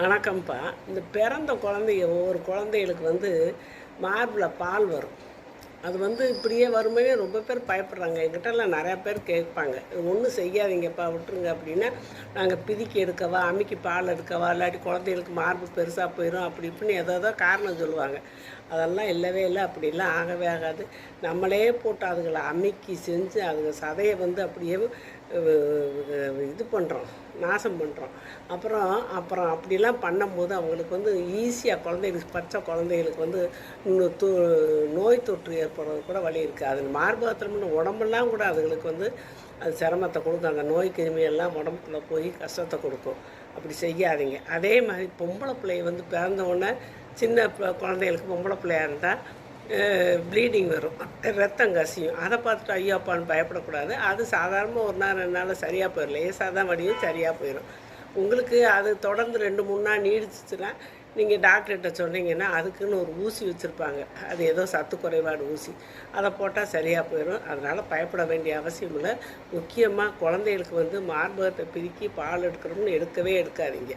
வணக்கம்ப்பா. இந்த பிறந்த குழந்தைங்க ஒவ்வொரு குழந்தைகளுக்கு மார்பில் பால் வரும். அது இப்படியே வரும்போதே ரொம்ப பேர் பயப்படுறாங்க. என்கிட்டலாம் நிறையா பேர் கேட்பாங்க, ஒன்றும் செய்யாதீங்கப்பா விட்டுருங்க அப்படின்னா, நாங்கள் பிதிக்கி எடுக்கவா, அம்மிக்கு பால் எடுக்கவா, இல்லாட்டி குழந்தைகளுக்கு மார்பு பெருசாக போயிடும் அப்படி இப்படின்னு ஏதோ காரணம் சொல்லுவாங்க. அதெல்லாம் இல்லவே இல்லை, அப்படிலாம் ஆகவே ஆகாது. நம்மளே போட்டு அதுகளை அமுக்கி செஞ்சு அதுங்க சதையை அப்படியே இது பண்ணுறோம், நாசம் பண்ணுறோம். அப்புறம் அப்புறம் அப்படிலாம் பண்ணும்போது அவங்களுக்கு ஈஸியாக குழந்தைகளுக்கு பச்சை குழந்தைகளுக்கு இன்னும் நோய் தொற்று ஏற்படுறது கூட வழி இருக்குது. அது மார்பகத்திரம்னு உடம்பெல்லாம் கூட அதுங்களுக்கு அது சிரமத்தை கொடுக்கும். அந்த நோய் கிருமியெல்லாம் உடம்புக்குள்ளே போய் கஷ்டத்தை கொடுக்கும். அப்படி செய்யாதீங்க. அதே மாதிரி பொம்பளை பிள்ளைய பிறந்தவுடனே சின்ன குழந்தைகளுக்கு பொம்பளை பிள்ளையாக இருந்தால் ப்ளீடிங் வரும், ரத்தம் கசியும். அதை பார்த்துட்டு ஐயோ அப்பான்னு பயப்படக்கூடாது. அது சாதாரணமாக ஒரு நாள் 2 நாள் சரியாக போயிடும், லேசாக தான் வடியும், சரியாக போயிடும். உங்களுக்கு அது தொடர்ந்து 2-3 நாள் நீடிச்சிச்சுன்னா நீங்கள் டாக்டர்கிட்ட சொன்னீங்கன்னா அதுக்குன்னு ஒரு ஊசி வச்சுருப்பாங்க. அது ஏதோ சத்து குறைபாடு ஊசி, அதை போட்டால் சரியாக போயிடும். அதனால் பயப்பட வேண்டிய அவசியம் இல்லை. முக்கியமாக குழந்தைகளுக்கு மார்பகத்தை பிரிக்கி பால் எடுக்கணும்னு எடுக்கவே எடுக்காதீங்க.